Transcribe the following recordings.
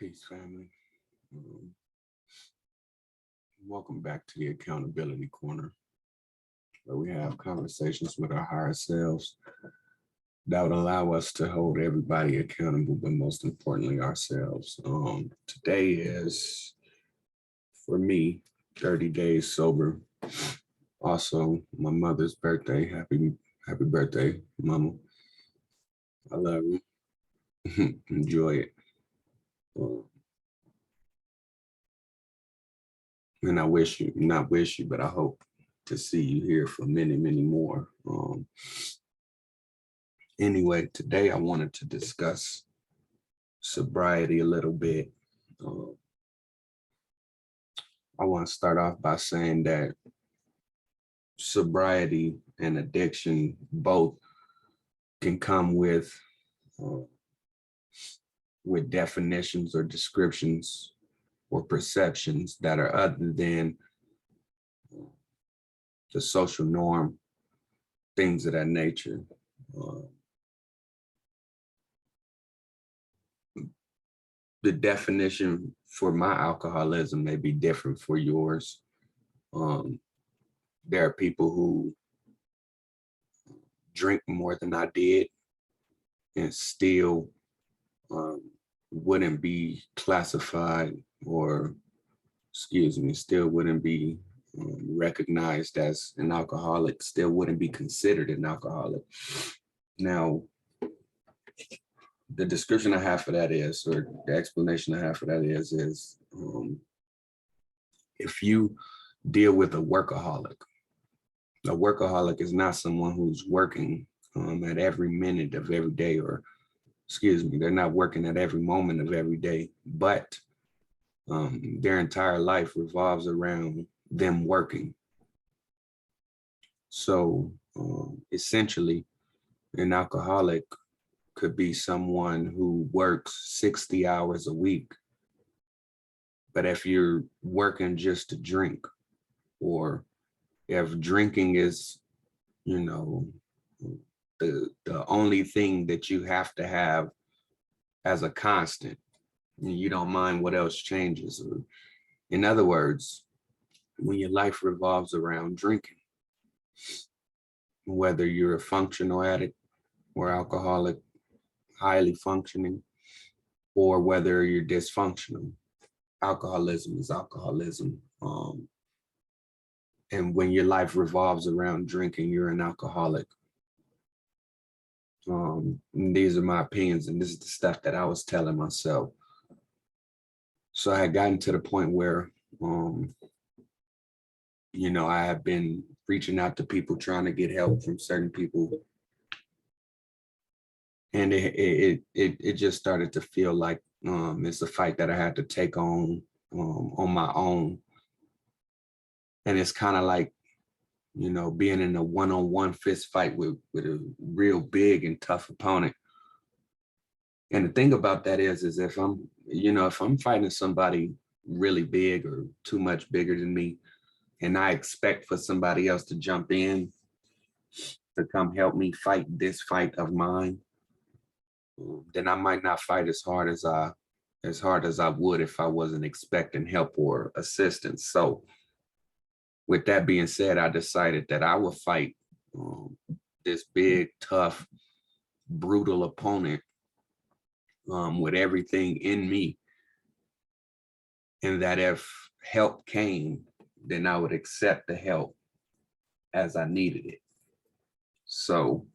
Peace, family. Um, Welcome back to the Accountability Corner, where we have conversations with our higher selves that would allow us to hold everybody accountable, but most importantly, ourselves. Today is, for me, 30 days sober. Also, my mother's birthday. Happy birthday, Mama. I love you. Enjoy it. Um, and not wish you, but I hope to see you here for many, many more. Anyway, today I wanted to discuss sobriety a little bit. Uh, I want to start off by saying that sobriety and addiction both can come uh, with definitions or descriptions or perceptions that are other than the social norm, things of that nature. Uh, the definition for my alcoholism may be different for yours. Um, there are people who drink more than I did and still um, wouldn't be classified or, still wouldn't be recognized as an alcoholic, still wouldn't be considered an alcoholic. Now, the description I have for that is, or the explanation I have for that is if you deal with a workaholic is not someone who's working at every minute of every day, or they're not working at every moment of every day, but their entire life revolves around them working. So essentially, an alcoholic could be someone who works 60 hours a week. But if you're working just to drink, or if drinking is, the only thing that you have to have as a constant, and you don't mind what else changes. Or, in other words, when your life revolves around drinking, whether you're a functional addict or alcoholic, highly functioning, or whether you're dysfunctional, alcoholism is alcoholism. And when your life revolves around drinking, you're an alcoholic. And these are my opinions, and this is the stuff that I was telling myself. So I had gotten to the point where, I have been reaching out to people, trying to get help from certain people. And it just started to feel like it's a fight that I had to take on my own. And it's kind of like, being in a one-on-one fist fight with a real big and tough opponent. And the thing about that is if I'm fighting somebody really big or too much bigger than me, and I expect for somebody else to jump in to come help me fight this fight of mine, then I might not fight as hard as I would if I wasn't expecting help or assistance. So with that being said, I decided that I would fight this big, tough, brutal opponent with everything in me. And that if help came, then I would accept the help as I needed it. So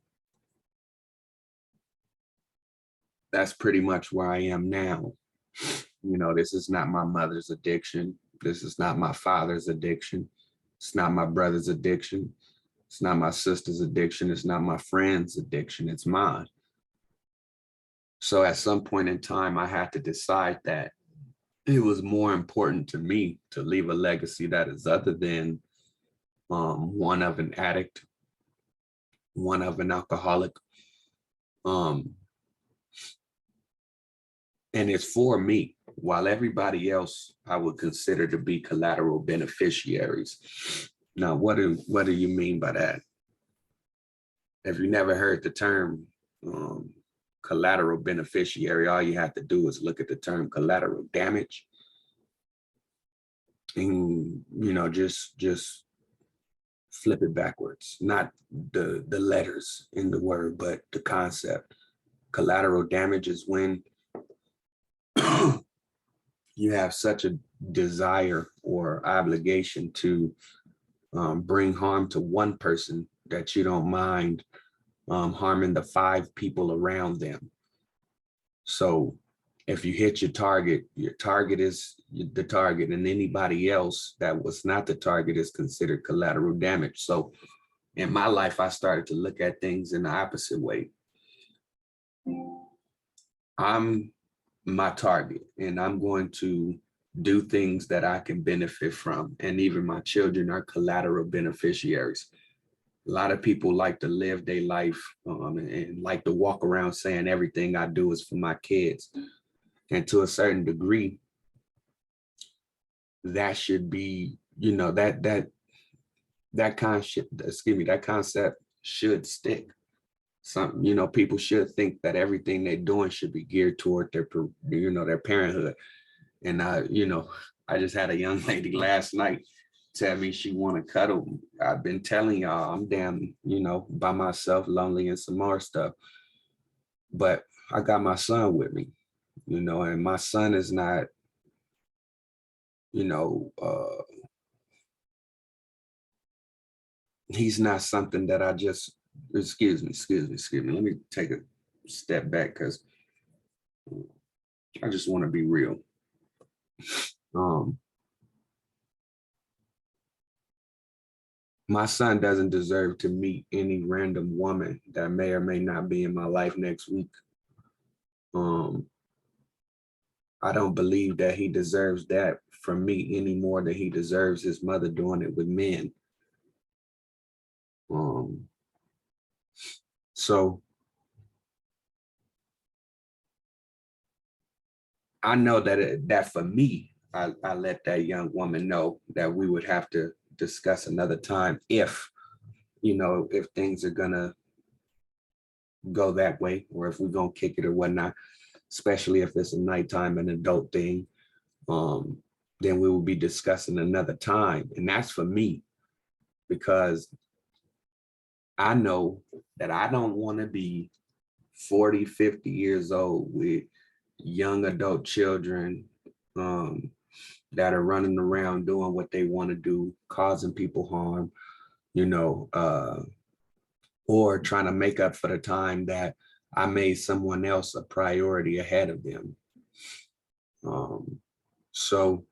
that's pretty much where I am now. This is not my mother's addiction. This is not my father's addiction. It's not my brother's addiction. It's not my sister's addiction. It's not my friend's addiction. It's mine. So at some point in time, I had to decide that it was more important to me to leave a legacy that is other than one of an addict, one of an alcoholic. And it's for me, while everybody else I would consider to be collateral beneficiaries. Now, what do you mean by that? If you never heard the term collateral beneficiary, all you have to do is look at the term collateral damage and, just flip it backwards, not the letters in the word, but the concept. Collateral damage is when you have such a desire or obligation to bring harm to one person that you don't mind harming the 5 people around them. So if you hit your target is the target, and anybody else that was not the target is considered collateral damage. So in my life, I started to look at things in the opposite way. I'm my target, and I'm going to do things that I can benefit from. And even my children are collateral beneficiaries. A lot of people like to live their life and like to walk around saying everything I do is for my kids. And to a certain degree, that should be, that concept should stick. People should think that everything they're doing should be geared toward their parenthood. And I just had a young lady last night tell me she want to cuddle. I've been telling y'all I'm damn, by myself, lonely, and some more stuff. But I got my son with me, and my son is not, he's not something that I just, excuse me. Let me take a step back because I just want to be real. My son doesn't deserve to meet any random woman that may or may not be in my life next week. I don't believe that he deserves that from me any more than he deserves his mother doing it with men. So I know that for me, I let that young woman know that we would have to discuss another time if things are gonna go that way, or if we're gonna kick it or whatnot, especially if it's a nighttime and adult thing, then we will be discussing another time. And that's for me, because I know that I don't want to be 40, 50 years old with young adult children that are running around doing what they want to do, causing people harm, or trying to make up for the time that I made someone else a priority ahead of them. So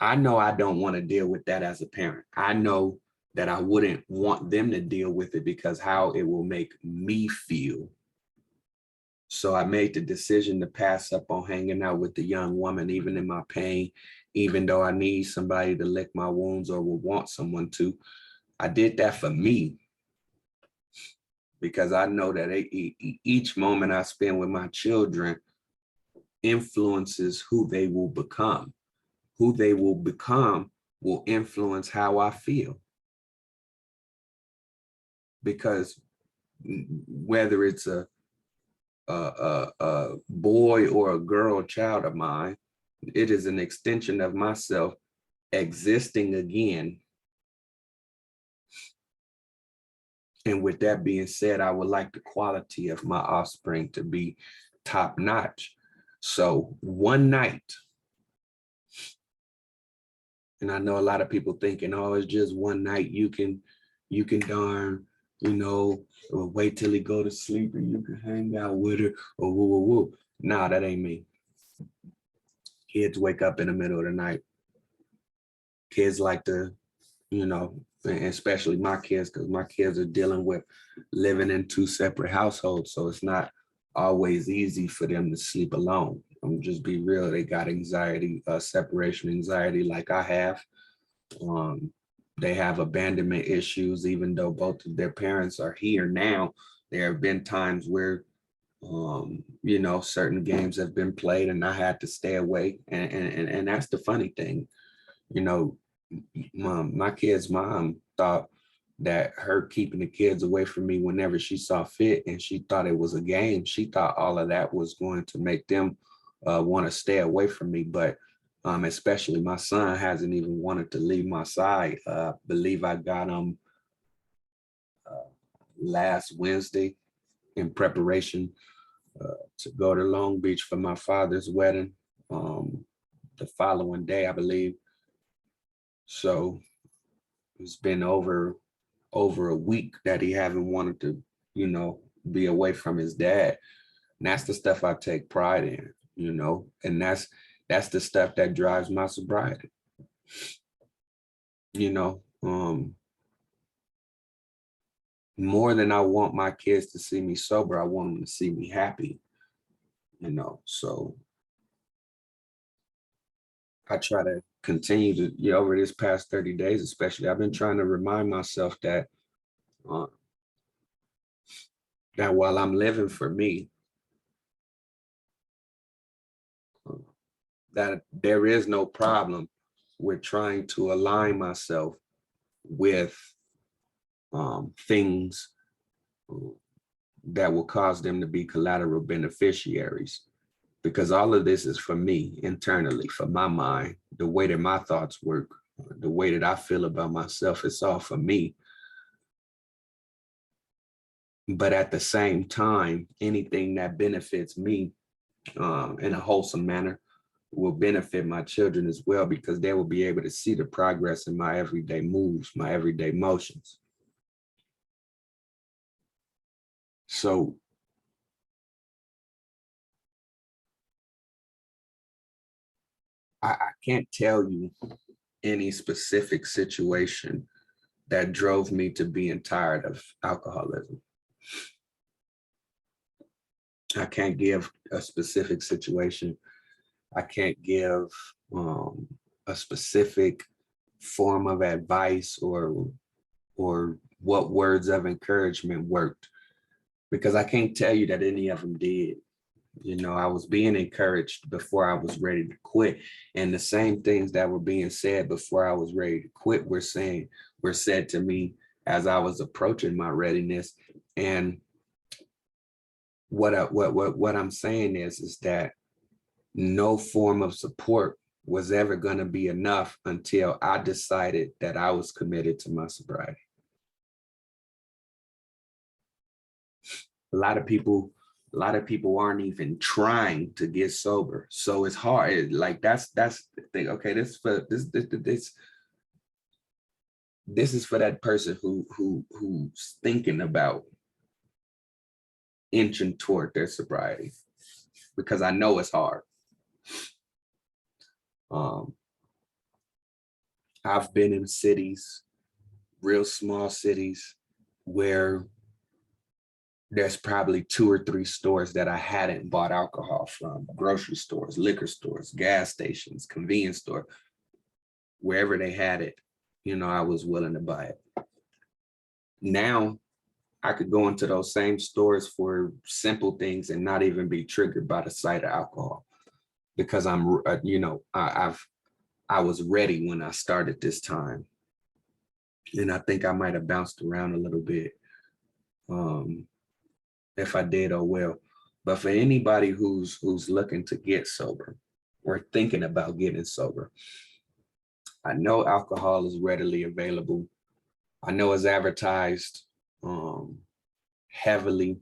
I know I don't want to deal with that as a parent. I know that I wouldn't want them to deal with it because how it will make me feel. So I made the decision to pass up on hanging out with the young woman, even in my pain, even though I need somebody to lick my wounds or would want someone to. I did that for me, because I know that each moment I spend with my children influences who they will become. Who they will become will influence how I feel. Because whether it's a boy or a girl child of mine, it is an extension of myself existing again. And with that being said, I would like the quality of my offspring to be top notch. So one night, and I know a lot of people thinking, oh, it's just one night, you can darn, wait till he go to sleep and you can hang out with her or woo, woo, woo. Nah, that ain't me. Kids wake up in the middle of the night. Kids like to, and especially my kids, because my kids are dealing with living in 2 separate households. So it's not always easy for them to sleep alone. I'm just be real. They got anxiety, separation anxiety like I have. They have abandonment issues, even though both of their parents are here now. There have been times where, certain games have been played and I had to stay away. And that's the funny thing. My kid's mom thought that her keeping the kids away from me whenever she saw fit, and she thought it was a game. She thought all of that was going to make them want to stay away from me. But especially my son hasn't even wanted to leave my side. Believe I got him last Wednesday in preparation to go to Long Beach for my father's wedding the following day, I believe. So it's been over a week that he haven't wanted to, be away from his dad. And that's the stuff I take pride in, and that's the stuff that drives my sobriety. More than I want my kids to see me sober, I want them to see me happy, so I try to continue to, over this past 30 days, especially, I've been trying to remind myself that that while I'm living for me, that there is no problem with trying to align myself with things that will cause them to be collateral beneficiaries, because all of this is for me internally, for my mind, the way that my thoughts work, the way that I feel about myself. It's all for me. But at the same time, anything that benefits me in a wholesome manner will benefit my children as well, because they will be able to see the progress in my everyday moves, my everyday motions. So I can't tell you any specific situation that drove me to being tired of alcoholism. I can't give a specific situation. I can't give a specific form of advice or what words of encouragement worked, because I can't tell you that any of them did. I was being encouraged before I was ready to quit. And the same things that were being said before I was ready to quit were said to me as I was approaching my readiness. And what I'm saying is that no form of support was ever going to be enough until I decided that I was committed to my sobriety. A lot of people aren't even trying to get sober, so it's hard. That's the thing. Okay, this is for that person who's thinking about inching toward their sobriety, because I know it's hard. I've been in cities, real small cities, where there's probably 2 or 3 stores that I hadn't bought alcohol from: grocery stores, liquor stores, gas stations, convenience store. Wherever they had it, I was willing to buy it. Now I could go into those same stores for simple things and not even be triggered by the sight of alcohol, because I was ready when I started this time. And I think I might have bounced around a little bit. If I did, oh well. But for anybody who's looking to get sober or thinking about getting sober, I know alcohol is readily available. I know it's advertised heavily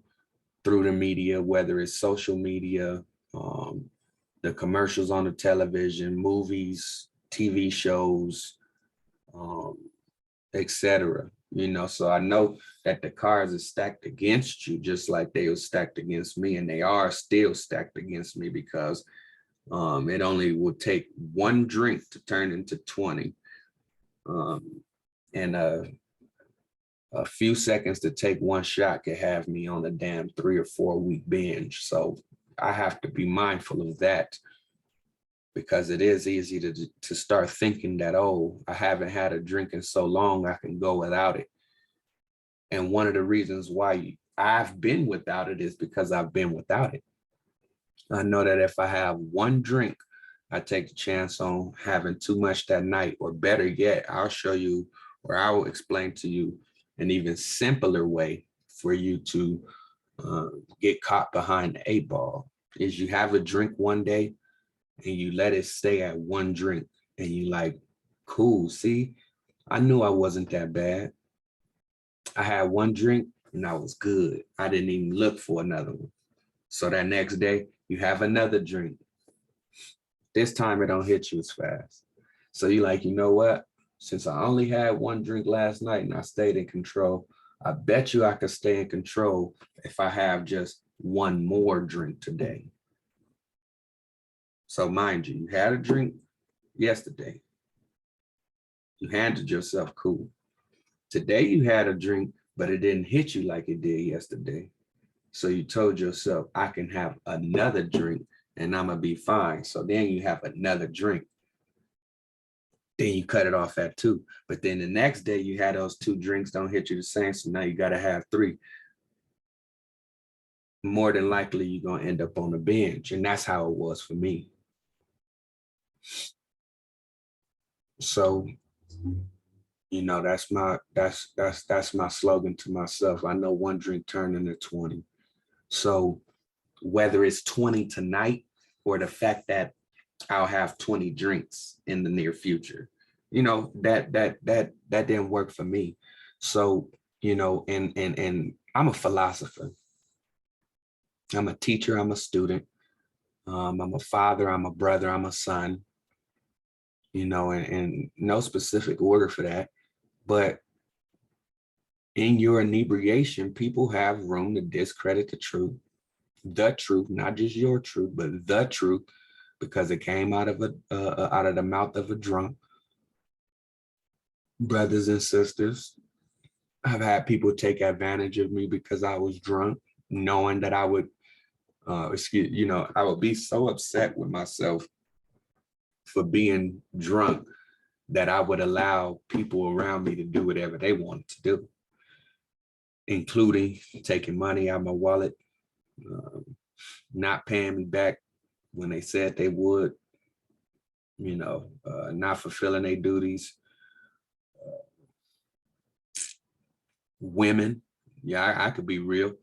through the media, whether it's social media, the commercials on the television, movies, TV shows, etc. So I know that the cards are stacked against you, just like they were stacked against me, and they are still stacked against me, because it only would take one drink to turn into 20, and a few seconds to take one shot could have me on a damn 3 or 4 week binge. So I have to be mindful of that, because it is easy to start thinking that, oh, I haven't had a drink in so long, I can go without it. And one of the reasons why I've been without it is because I've been without it. I know that if I have one drink, I take the chance on having too much that night, or better yet, I'll show you, or I will explain to you an even simpler way for you to get caught behind the 8 ball is you have a drink one day and you let it stay at one drink and you like, cool, see, I knew I wasn't that bad. I had one drink and I was good. I didn't even look for another one. So that next day you have another drink. This time it don't hit you as fast. So you like, you know what? Since I only had one drink last night and I stayed in control, I bet you I could stay in control if I have just one more drink today. So mind you, you had a drink yesterday. You handled yourself cool. Today you had a drink, but it didn't hit you like it did yesterday. So you told yourself, I can have another drink and I'm gonna be fine. So then you have another drink. Then you cut it off at 2. But then the next day you had those 2 drinks, don't hit you the same. So now you gotta have 3. More than likely you're gonna end up on the bench. And that's how it was for me. So, you know, that's my slogan to myself. I know one drink turned into 20. So whether it's 20 tonight or the fact that I'll have 20 drinks in the near future, you know, that didn't work for me. So, you know, and I'm a philosopher. I'm a teacher, I'm a student. I'm a father, I'm a brother, I'm a son, you know, and no specific order for that. But in your inebriation, people have room to discredit the truth, not just your truth, but the truth, because it came out of the mouth of a drunk. Brothers and sisters, I've had people take advantage of me because I was drunk, knowing that I would, I would be so upset with myself for being drunk that I would allow people around me to do whatever they wanted to do, including taking money out of my wallet, not paying me back when they said they would, you know, not fulfilling their duties. Women, yeah, I could be real.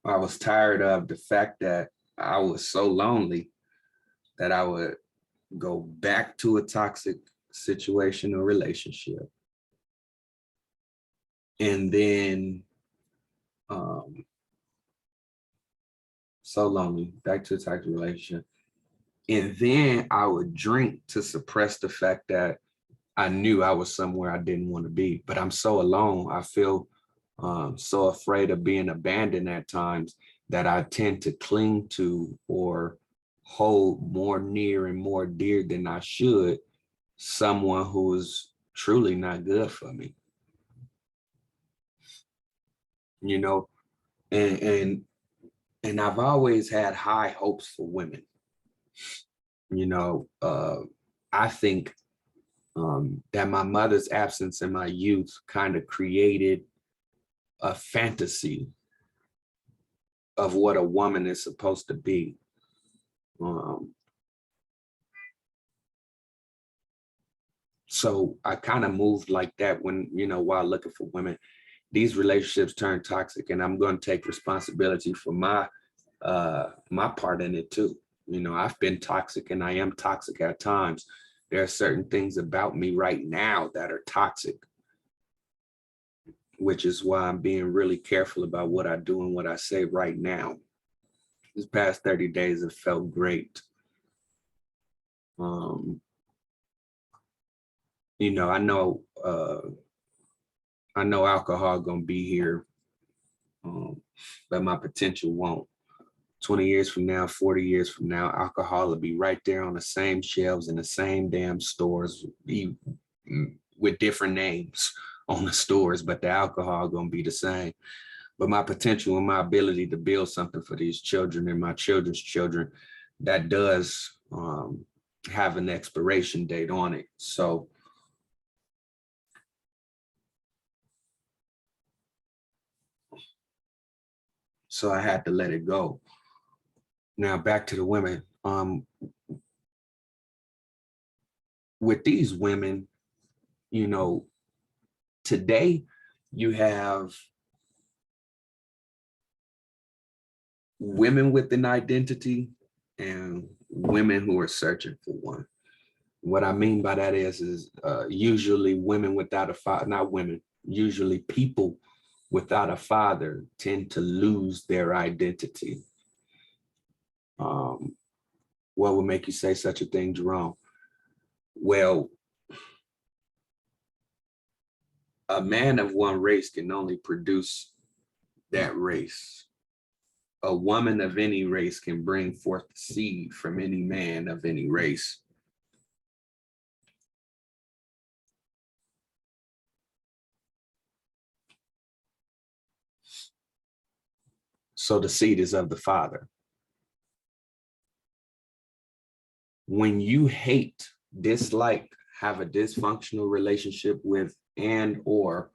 I was tired of the fact that I was so lonely that I would go back to a toxic situation or relationship. And then so lonely, back to a toxic relationship. And then I would drink to suppress the fact that I knew I was somewhere I didn't want to be. But I'm so alone. I feel so afraid of being abandoned at times that I tend to cling to or hold more near and more dear than I should someone who is truly not good for me. You know, and I've always had high hopes for women. You know, I think that my mother's absence in my youth kind of created a fantasy of what a woman is supposed to be. So I kind of moved like that when, you know, while looking for women. These relationships turn toxic, and I'm going to take responsibility for my part in it too. You know, I've been toxic and I am toxic at times. There are certain things about me right now that are toxic, which is why I'm being really careful about what I do and what I say right now. These past 30 days have felt great. You know, I know alcohol gonna be here, but my potential won't. 20 years from now, 40 years from now, alcohol will be right there on the same shelves in the same damn stores, with different names on the stores, but the alcohol gonna be the same. But my potential and my ability to build something for these children and my children's children, that does have an expiration date on it. So I had to let it go. Now back to the women. With these women, you know, today you have women with an identity and women who are searching for one. What I mean by that is usually women without a father, not women, usually people without a father tend to lose their identity. What would make you say such a thing, Jerome? Well, a man of one race can only produce that race. A woman of any race can bring forth the seed from any man of any race. So the seed is of the father. When you hate, dislike, have a dysfunctional relationship with, and or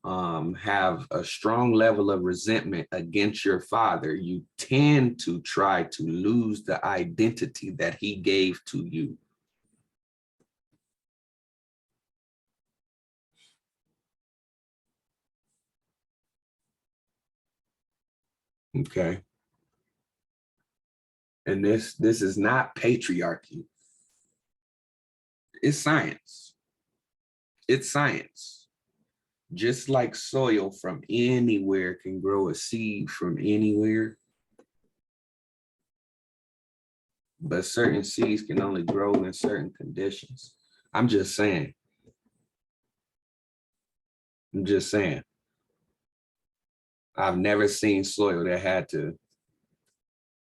have a strong level of resentment against your father, you tend to try to lose the identity that he gave to you. Okay. And this is not patriarchy. It's science. It's science. Just like soil from anywhere can grow a seed from anywhere, but certain seeds can only grow in certain conditions. I'm just saying. I'm just saying. I've never seen soil that had to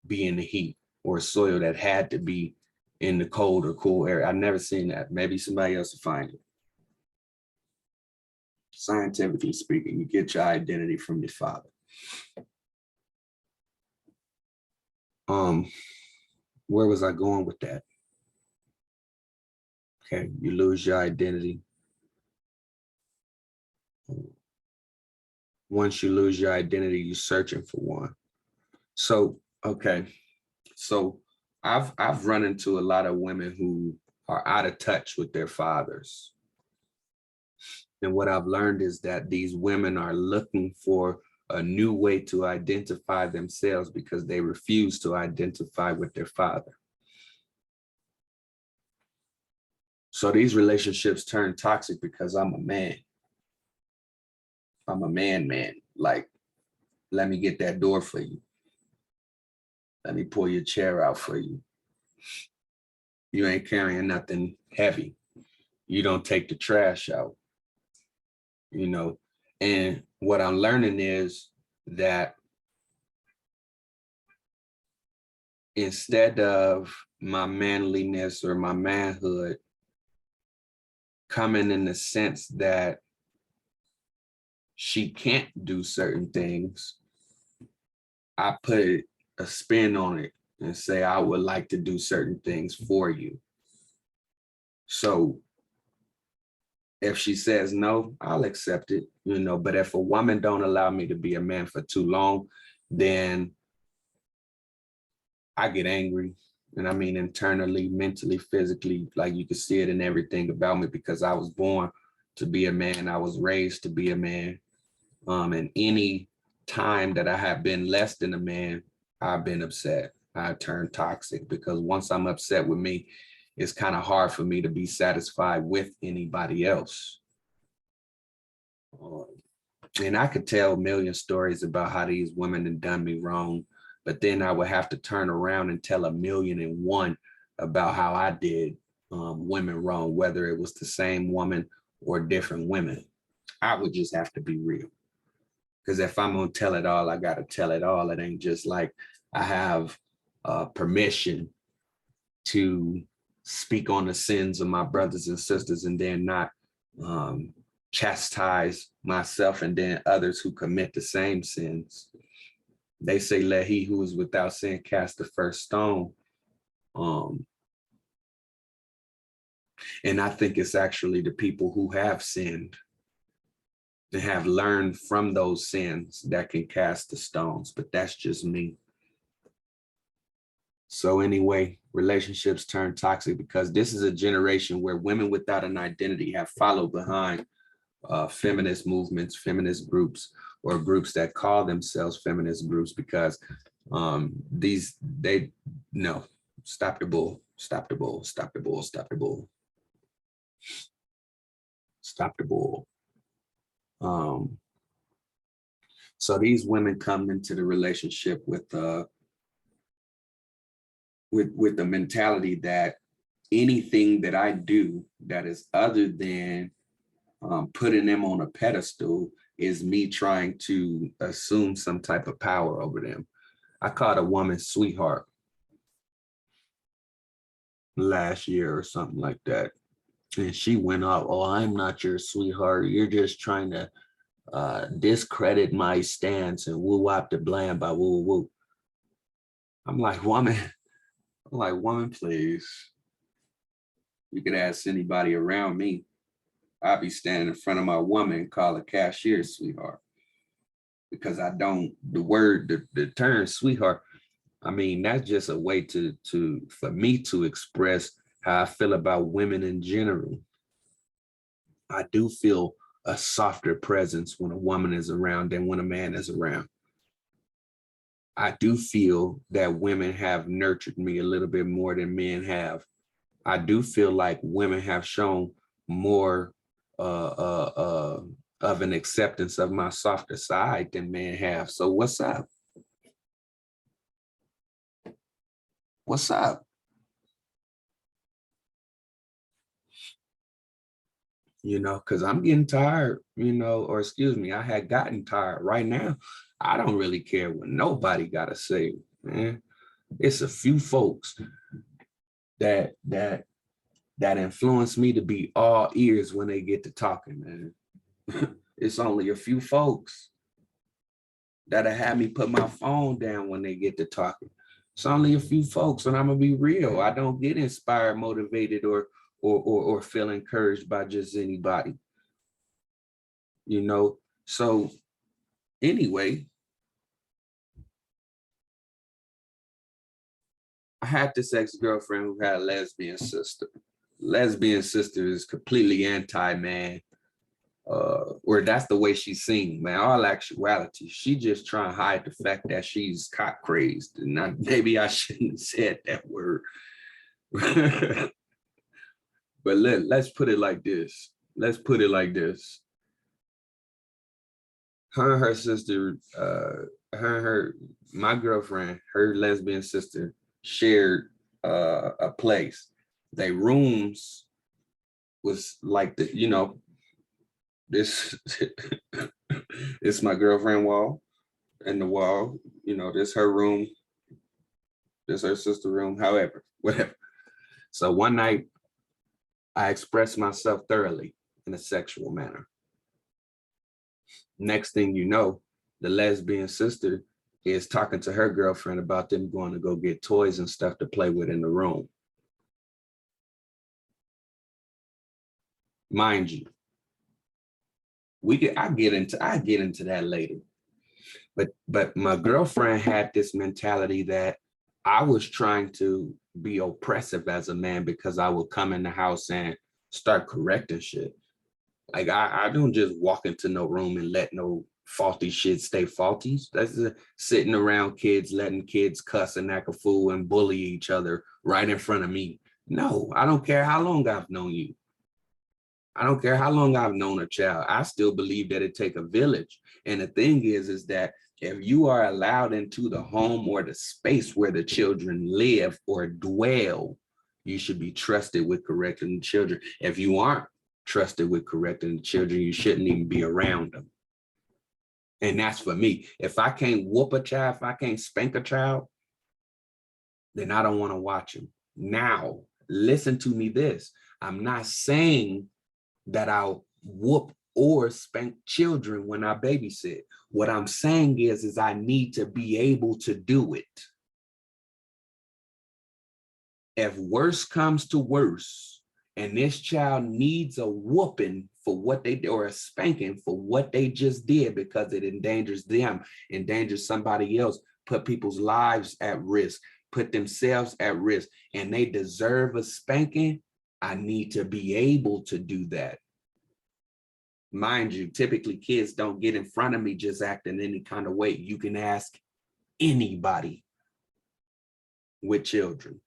be in the heat or soil that had to be in the cold or cool area. I've never seen that. Maybe somebody else will find it. Scientifically speaking, you get your identity from your father. Where was I going with that? Okay, you lose your identity. Once you lose your identity, you're searching for one. So, okay. So I've run into a lot of women who are out of touch with their fathers. And what I've learned is that these women are looking for a new way to identify themselves because they refuse to identify with their father. So these relationships turn toxic because I'm a man. I'm a man. Like, let me get that door for you. Let me pull your chair out for you. You ain't carrying nothing heavy. You don't take the trash out. You know, and what I'm learning is that instead of my manliness or my manhood coming in the sense that she can't do certain things, I put a spin on it and say, I would like to do certain things for you. So if she says no, I'll accept it, you know, but if a woman don't allow me to be a man for too long, then I get angry. And I mean, internally, mentally, physically, like you can see it in everything about me because I was born to be a man. I was raised to be a man. And any time that I have been less than a man, I've been upset. I turn toxic because once I'm upset with me, it's kind of hard for me to be satisfied with anybody else. And I could tell a million stories about how these women have done me wrong, but then I would have to turn around and tell 1,000,001 about how I did women wrong, whether it was the same woman or different women. I would just have to be real. Because if I'm gonna tell it all, I gotta tell it all. It ain't just like I have permission to speak on the sins of my brothers and sisters and then not chastise myself and then others who commit the same sins. They say, let he who is without sin cast the first stone. And I think it's actually the people who have sinned and have learned from those sins that can cast the stones, but that's just me. So anyway, relationships turn toxic because this is a generation where women without an identity have followed behind feminist movements, feminist groups, or groups that call themselves feminist groups, because no, stop the bull, stop the bull, stop the bull, stop the bull, stop the bull. So these women come into the relationship with the mentality that anything that I do that is other than putting them on a pedestal is me trying to assume some type of power over them. I called a woman sweetheart last year or something like that. And she went off, oh, I'm not your sweetheart. You're just trying to discredit my stance and woo wop the bland by woo woo. I'm like, woman, please. You could ask anybody around me. I'd be standing in front of my woman and call a cashier sweetheart. Because I don't, the term sweetheart, I mean, that's just a way for me to express how I feel about women in general. I do feel a softer presence when a woman is around than when a man is around. I do feel that women have nurtured me a little bit more than men have. I do feel like women have shown more of an acceptance of my softer side than men have. So what's up? What's up? You know, because I'm getting tired, you know, or excuse me, I had gotten tired. Right now, I don't really care what nobody got to say, man. It's a few folks that influence me to be all ears when they get to talking, man. It's only a few folks that'll have me put my phone down when they get to talking. It's only a few folks, and I'm gonna be real. I don't get inspired, motivated, or feel encouraged by just anybody. You know, so anyway, I had this ex-girlfriend who had a lesbian sister. Lesbian sister is completely anti-man, or that's the way she's seen, man. All actuality, she just trying to hide the fact that she's cock crazed. And maybe I shouldn't have said that word. But let's put it like this. Let's put it like this. Her and her sister, my girlfriend, her lesbian sister shared a place. Their rooms was like this it's my girlfriend wall, and the wall, this her room, this her sister room, however, whatever. So one night I expressed myself thoroughly in a sexual manner. Next thing you know, the lesbian sister is talking to her girlfriend about them going to go get toys and stuff to play with in the room. Mind you, I get into that later. But my girlfriend had this mentality that I was trying to be oppressive as a man because I would come in the house and start correcting shit. Like I don't just walk into no room and let no faulty shit stay faulty. That's sitting around kids, letting kids cuss and act a fool and bully each other right in front of me. No, I don't care how long I've known you. I don't care how long I've known a child. I still believe that it takes a village. And the thing is that if you are allowed into the home or the space where the children live or dwell, you should be trusted with correcting the children. If you aren't trusted with correcting the children, you shouldn't even be around them. And that's for me. If I can't whoop a child, if I can't spank a child, then I don't want to watch them. Now, listen to me this. I'm not saying that I'll whoop or spank children when I babysit. What I'm saying is I need to be able to do it. If worse comes to worse, and this child needs a whooping for what they did, or a spanking for what they just did, because it endangers them, endangers somebody else, put people's lives at risk, put themselves at risk, and they deserve a spanking, I need to be able to do that. Mind you, typically kids don't get in front of me just acting any kind of way. You can ask anybody with children.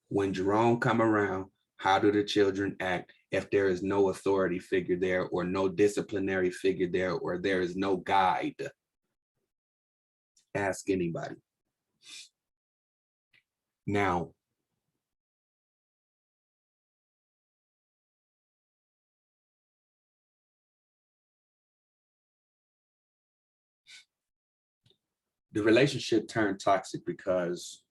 When Jerome come around, how do the children act if there is no authority figure there, or no disciplinary figure there, or there is no guide? Ask anybody. Now, the relationship turned toxic because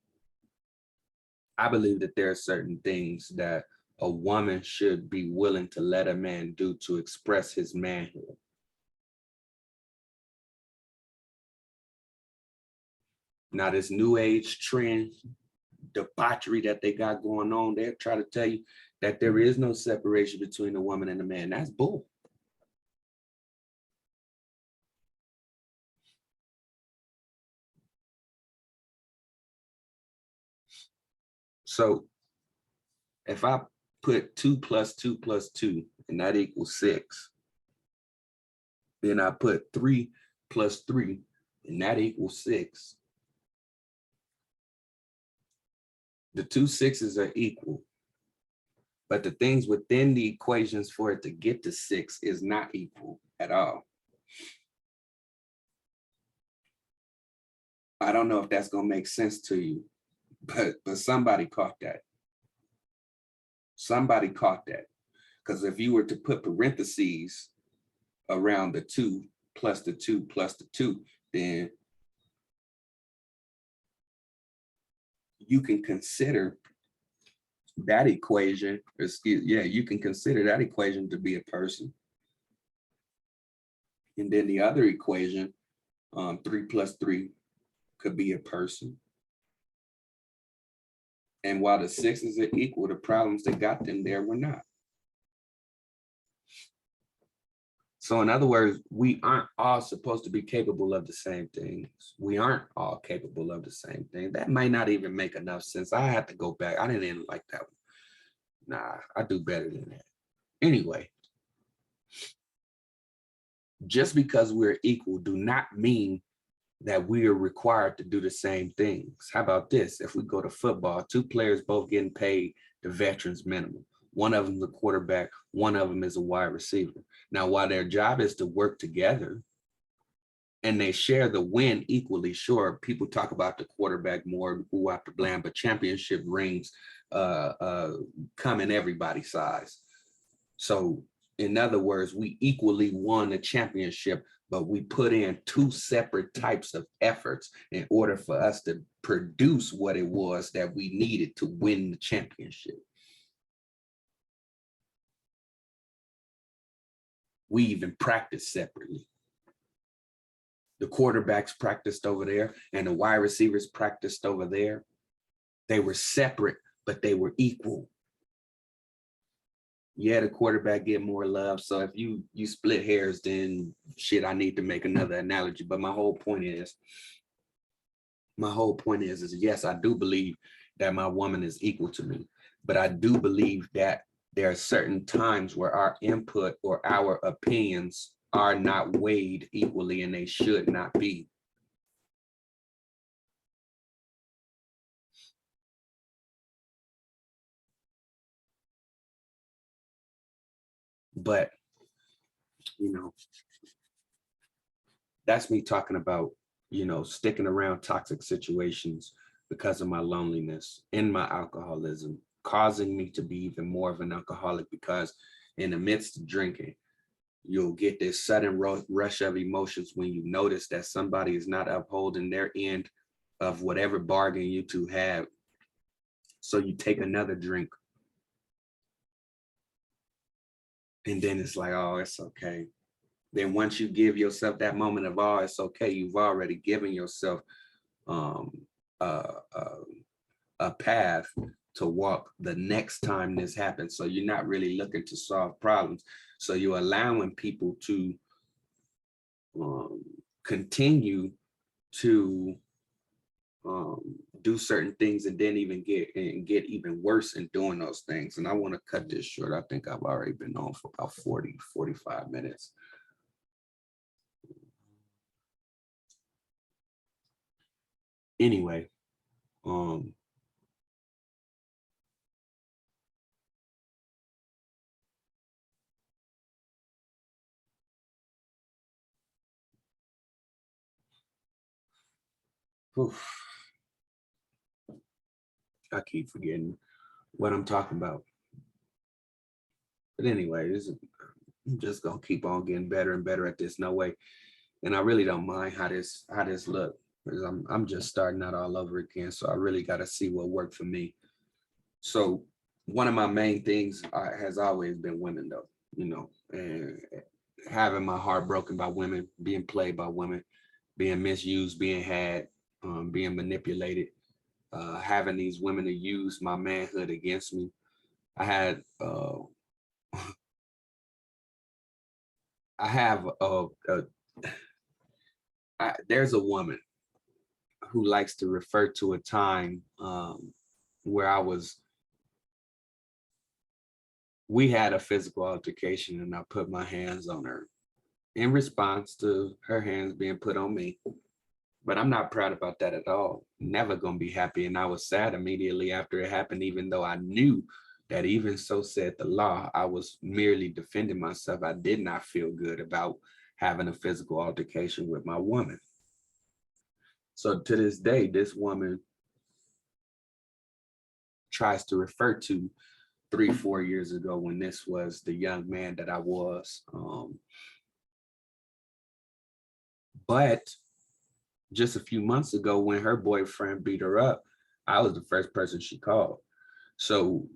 I believe that there are certain things that a woman should be willing to let a man do to express his manhood. Now, this new age trend, debauchery that they got going on, they'll try to tell you that there is no separation between the woman and the man. That's bull. So if I put 2 plus 2 plus 2, and that equals 6, then I put 3 plus 3, and that equals 6. The 2 6s are equal, but the things within the equations for it to get to 6 is not equal at all. I don't know if that's going to make sense to you, but somebody caught that. Somebody caught that. Because if you were to put parentheses around the 2 plus the 2 plus the 2, then you can consider that equation, you can consider that equation to be a person. And then the other equation, 3 plus 3 could be a person. And while the 6s are equal, the problems that got them there were not. So in other words, we aren't all supposed to be capable of the same things. We aren't all capable of the same thing. That might not even make enough sense. I have to go back. I didn't like that one. Nah, I do better than that. Anyway, just because we're equal do not mean that we are required to do the same things. How about this? If we go to football, 2 players both getting paid the veterans minimum. One of them is a quarterback, one of them is a wide receiver. Now, while their job is to work together and they share the win equally, sure, people talk about the quarterback more, who have to blame, but championship rings come in everybody's size. So in other words, we equally won a championship, but we put in 2 separate types of efforts in order for us to produce what it was that we needed to win the championship. We even practiced separately. The quarterbacks practiced over there and the wide receivers practiced over there. They were separate, but they were equal. Yeah, the quarterback get more love. So if you split hairs, then shit, I need to make another analogy. But my whole point is, yes, I do believe that my woman is equal to me, but I do believe that there are certain times where our input or our opinions are not weighed equally, and they should not be. But, you know, that's me talking about, sticking around toxic situations because of my loneliness and my alcoholism, causing me to be even more of an alcoholic, because in the midst of drinking, you'll get this sudden rush of emotions when you notice that somebody is not upholding their end of whatever bargain you two have. So you take another drink. And then it's like, oh, it's okay. Then once you give yourself that moment of, oh, it's okay, you've already given yourself a path to walk the next time this happens. So you're not really looking to solve problems. So you're allowing people to continue to do certain things and then even get even worse in doing those things. And I want to cut this short. I think I've already been on for about 45 minutes. Anyway, um, oof, I keep forgetting what I'm talking about. But anyway, I'm just gonna keep on getting better and better at this. No way. And I really don't mind how this look, because I'm just starting out all over again. So I really got to see what worked for me. So one of my main things has always been women, though, and having my heart broken by women, being played by women, being misused, being had, being manipulated, having these women to use my manhood against me. I had, I have there's a woman who likes to refer to a time where we had a physical altercation and I put my hands on her in response to her hands being put on me. But I'm not proud about that at all. Never gonna be happy. And I was sad immediately after it happened, even though I knew that even so said the law, I was merely defending myself. I did not feel good about having a physical altercation with my woman. So to this day, this woman tries to refer to 3-4 years ago when this was the young man that I was. But just a few months ago, when her boyfriend beat her up, I was the first person she called. So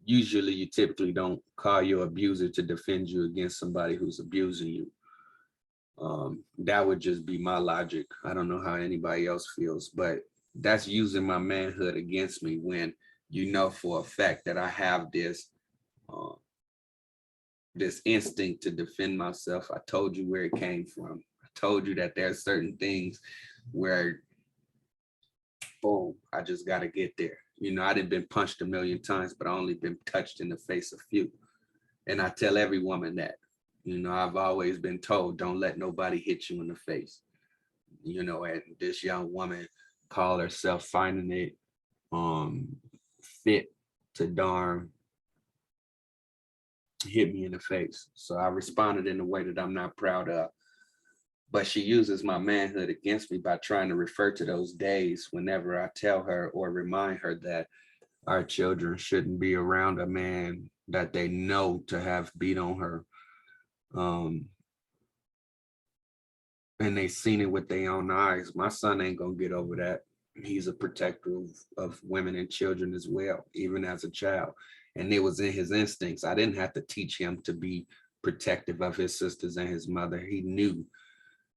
usually you typically don't call your abuser to defend you against somebody who's abusing you. That would just be my logic. I don't know how anybody else feels, but that's using my manhood against me when you know for a fact that I have uh, this instinct to defend myself. I told you where it came from. I told you that there's certain things where, boom, I just got to get there. I didn't been punched a million times, but I only been touched in the face a few. And I tell every woman that, I've always been told, don't let nobody hit you in the face. And this young woman called herself finding it fit to darn hit me in the face. So I responded in a way that I'm not proud of. But she uses my manhood against me by trying to refer to those days whenever I tell her or remind her that our children shouldn't be around a man that they know to have beat on her. Um, and they seen it with their own eyes. My son ain't gonna get over that. He's a protector of women and children as well, even as a child. And it was in his instincts. I didn't have to teach him to be protective of his sisters and his mother. He knew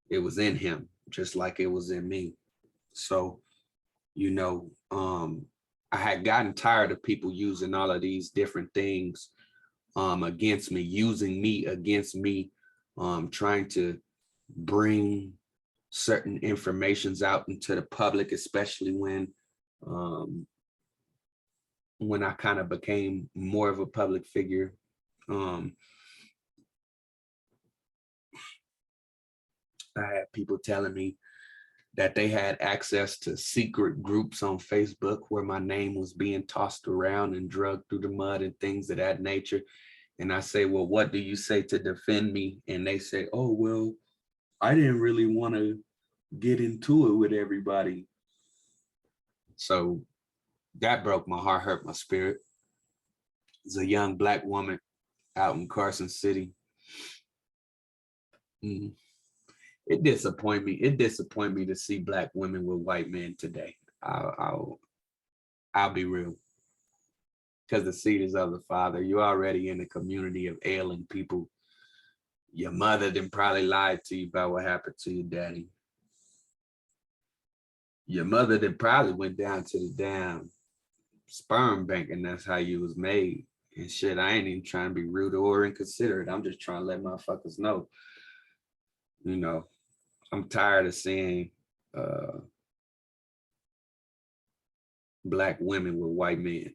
it was in him, just like it was in me. So, I had gotten tired of people using all of these different things against me, using me against me, trying to bring certain informations out into the public, especially um, when I kind of became more of a public figure. Um, I had people telling me that they had access to secret groups on Facebook where my name was being tossed around and drugged through the mud and things of that nature. And I say, well, what do you say to defend me? And they say, oh, well, I didn't really want to get into it with everybody. So that broke my heart, hurt my spirit. As a young Black woman out in Carson City. Mm. It disappointed me. It disappointed me to see Black women with white men today. I'll be real. Because the seed is of the father. You're already in a community of ailing people. Your mother then probably lied to you about what happened to your daddy. Your mother then probably went down to the damn sperm bank and that's how you was made. And shit, I ain't even trying to be rude or inconsiderate. I'm just trying to let motherfuckers know. I'm tired of seeing Black women with white men.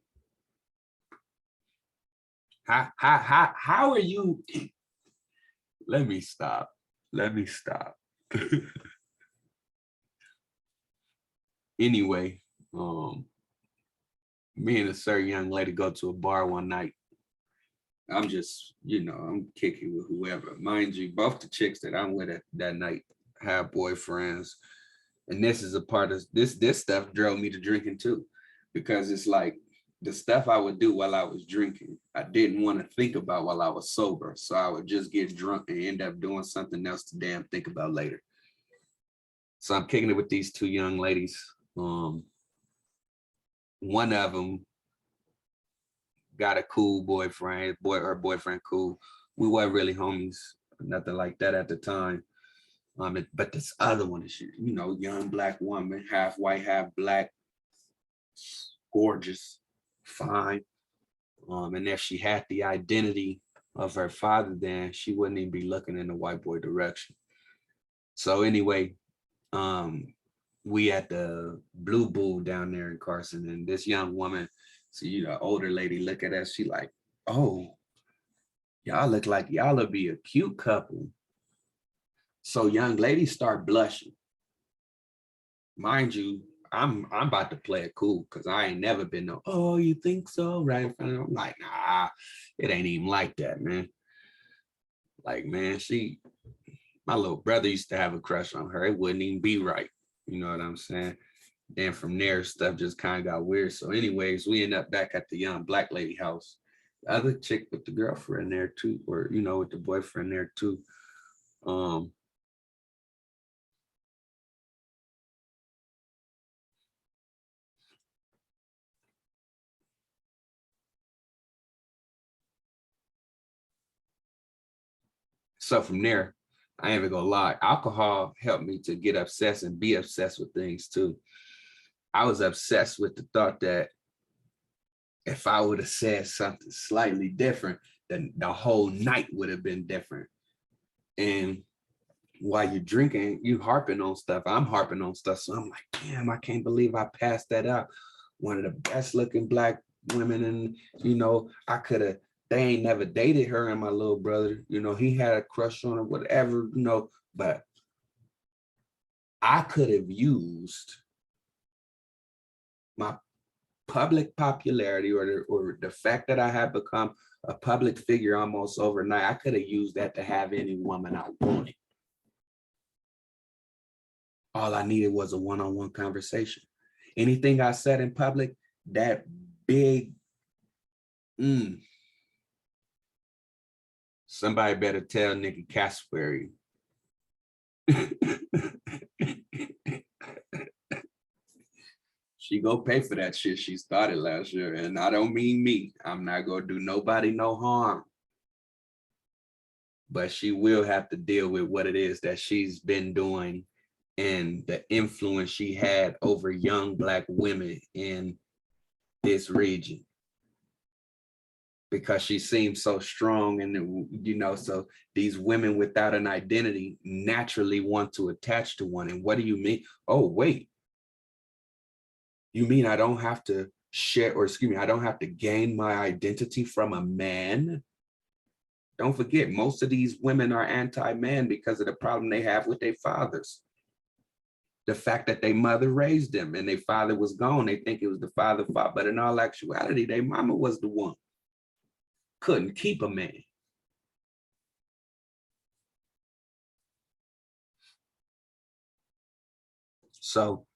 How are you? Let me stop. Let me stop. anyway, me and a certain young lady go to a bar one night. I'm just, I'm kicking with whoever. Mind you, both the chicks that I'm with that night have boyfriends. And this is a part of this stuff drove me to drinking too. Because it's like the stuff I would do while I was drinking, I didn't want to think about while I was sober. So I would just get drunk and end up doing something else to damn think about later. So I'm kicking it with these two young ladies. One of them got a cool boyfriend, her boyfriend cool. We weren't really homies, nothing like that at the time. But this other one is, young Black woman, half white, half Black, gorgeous, fine. And if she had the identity of her father, then she wouldn't even be looking in the white boy direction. So anyway, we at the Blue Bull down there in Carson, and this young woman, older lady, look at us, she like, oh, y'all look like y'all would be a cute couple. So young ladies start blushing. Mind you, I'm about to play it cool because I ain't never been no, oh, you think so? Right in front of them. I'm like, nah, it ain't even like that, man. Like, man, my little brother used to have a crush on her. It wouldn't even be right. You know what I'm saying? Then from there, stuff just kind of got weird. So anyways, we end up back at the young Black lady house. The other chick with the girlfriend there too, or, with the boyfriend there too. So from there, I ain't even gonna lie, alcohol helped me to get obsessed and be obsessed with things too. I was obsessed with the thought that if I would have said something slightly different, then the whole night would have been different. And while you're drinking, you harping on stuff. I'm harping on stuff. So I'm like, damn, I can't believe I passed that up. One of the best looking Black women. And, they ain't never dated her and my little brother. He had a crush on her, whatever, but I could have used my public popularity or the fact that I had become a public figure almost overnight. I could have used that to have any woman I wanted. All I needed was a one-on-one conversation. Anything I said in public, that big, somebody better tell Nikki Cassperry. She go pay for that shit she started last year. And I don't mean me. I'm not gonna do nobody no harm. But she will have to deal with what it is that she's been doing and the influence she had over young Black women in this region. Because she seems so strong and, so these women without an identity naturally want to attach to one. And what do you mean? Oh, wait. You mean I don't have to I don't have to gain my identity from a man? Don't forget, most of these women are anti-man because of the problem they have with their fathers. The fact that their mother raised them and their father was gone, they think it was the father, but in all actuality, their mama was the one. Couldn't keep a man. So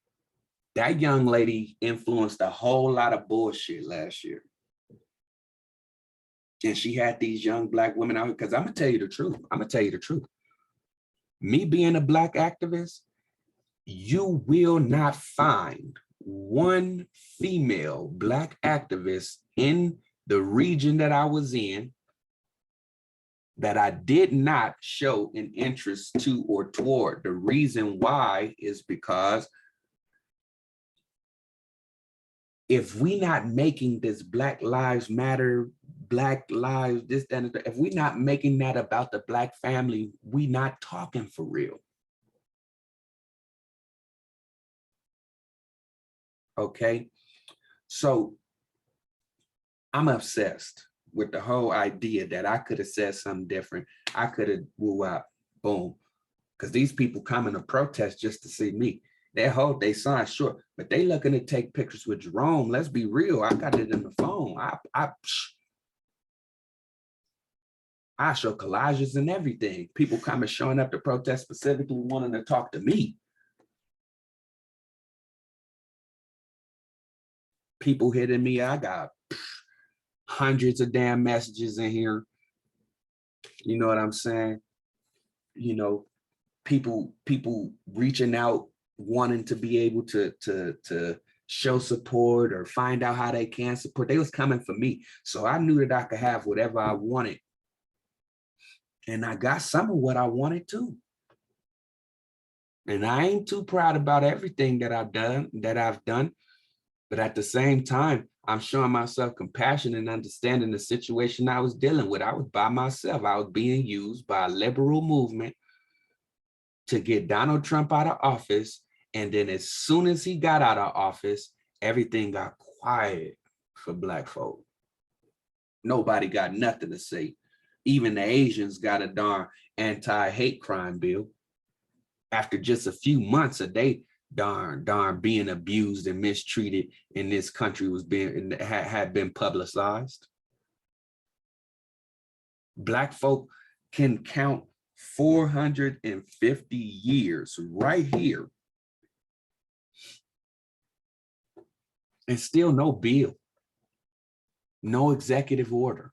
that young lady influenced a whole lot of bullshit last year. And she had these young Black women out here, because I'm gonna tell you the truth. Me being a Black activist, you will not find one female Black activist in the region that I was in that I did not show an interest to or toward. The reason why is because if we not making this Black Lives Matter, Black lives, this, that, and that, if we not making that about the Black family, we not talking for real. Okay, so I'm obsessed with the whole idea that I could have said something different. I could have woo out, boom, because these people coming to protest just to see me. They hold they sign short, but they looking to take pictures with Jerome. Let's be real. I got it in the phone. I show collages and everything. People coming showing up to protest, specifically wanting to talk to me. People hitting me. I got hundreds of damn messages in here. You know what I'm saying? You know, people reaching out, wanting to be able to show support or find out how they can support. They was coming for me. So I knew that I could have whatever I wanted. And I got some of what I wanted too. And I ain't too proud about everything that I've done. But at the same time, I'm showing myself compassion and understanding the situation I was dealing with. I was by myself. I was being used by a liberal movement to get Donald Trump out of office. And then as soon as he got out of office, everything got quiet for Black folk. Nobody got nothing to say. Even the Asians got a darn anti-hate crime bill. After just a few months, they darn being abused and mistreated in this country was had been publicized. Black folk can count 450 years right here and still no bill, no executive order.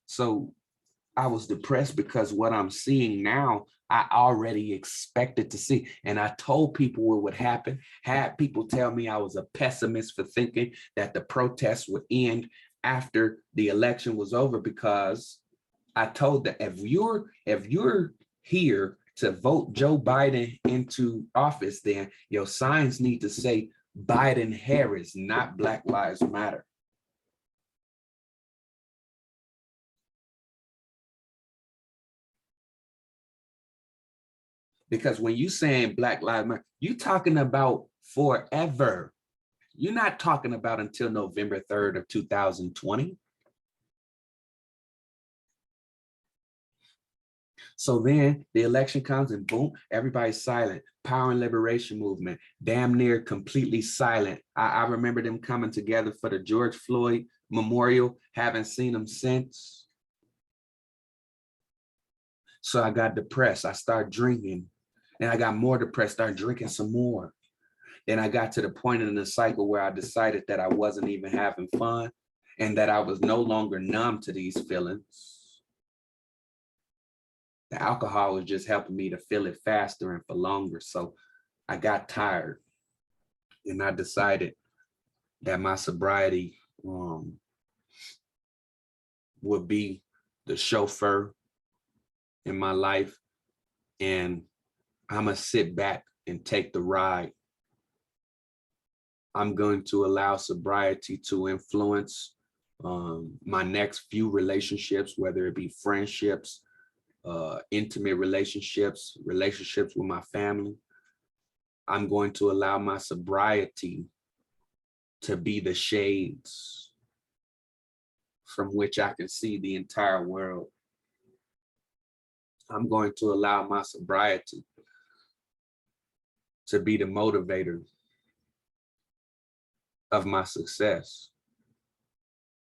So I was depressed because what I'm seeing now, I already expected to see. And I told people what would happen. Had people tell me I was a pessimist for thinking that the protests would end after the election was over, because I told that if you're here to vote Joe Biden into office, then your signs need to say Biden Harris, not Black Lives Matter. Because when you saying Black Lives Matter, you talking about forever. You're not talking about until November 3rd of 2020. So then the election comes and boom, everybody's silent. Power and Liberation Movement, damn near completely silent. I remember them coming together for the George Floyd Memorial. Haven't seen them since. So I got depressed. I started drinking. And I got more depressed, started drinking some more. Then I got to the point in the cycle where I decided that I wasn't even having fun and that I was no longer numb to these feelings. The alcohol was just helping me to feel it faster and for longer. So I got tired and I decided that my sobriety would be the chauffeur in my life, and I'm gonna sit back and take the ride. I'm going to allow sobriety to influence my next few relationships, whether it be friendships, intimate relationships, relationships with my family. I'm going to allow my sobriety to be the shades from which I can see the entire world. I'm going to allow my sobriety to be the motivator of my success.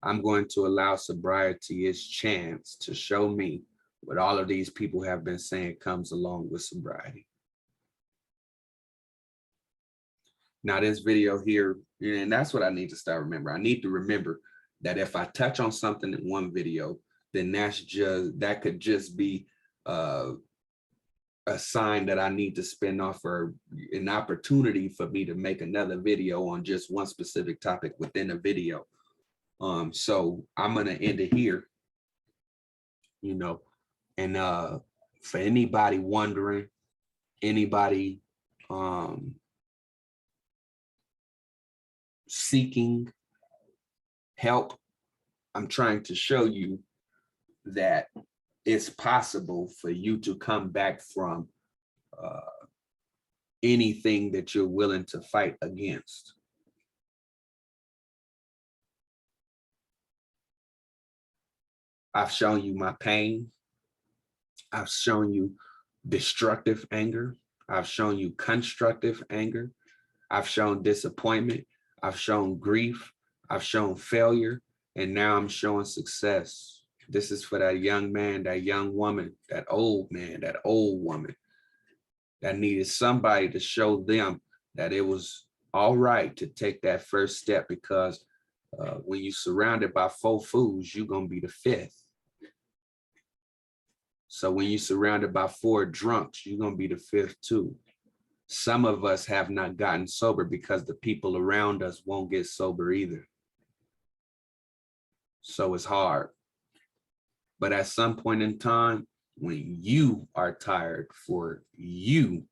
I'm going to allow sobriety its chance to show me what all of these people have been saying comes along with sobriety. Now this video here, and that's what I need to start remembering. I need to remember that if I touch on something in one video, then that could just be a sign that I need to spin off, or an opportunity for me to make another video on just one specific topic within a video. So I'm gonna end it here, you know, and for anybody wondering, anybody seeking help, I'm trying to show you that it's possible for you to come back from anything that you're willing to fight against. I've shown you my pain. I've shown you destructive anger. I've shown you constructive anger. I've shown disappointment. I've shown grief. I've shown failure. And now I'm showing success. This is for that young man, that young woman, that old man, that old woman that needed somebody to show them that it was all right to take that first step, because when you're surrounded by 4 fools, you're going to be the 5th. So when you're surrounded by 4 drunks, you're going to be the 5th too. Some of us have not gotten sober because the people around us won't get sober either. So it's hard. But at some point in time, when you are tired for you,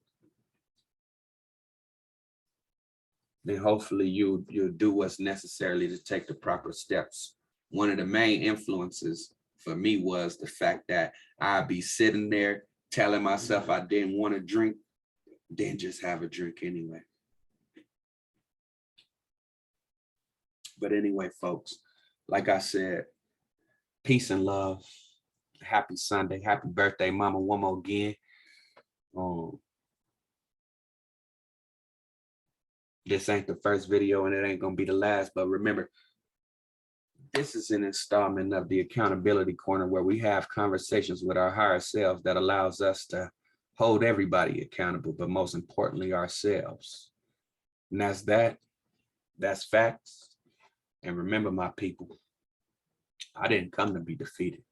then hopefully you'll do what's necessary to take the proper steps. One of the main influences for me was the fact that I'd be sitting there telling myself I didn't want to drink, then just have a drink anyway. But anyway, folks, like I said, peace and love. Happy Sunday. Happy birthday, Mama, one more again. This ain't the first video and it ain't gonna be the last, but remember, this is an installment of the Accountability Corner, where we have conversations with our higher selves that allows us to hold everybody accountable, but most importantly, ourselves. And that's facts. And remember, my people, I didn't come to be defeated.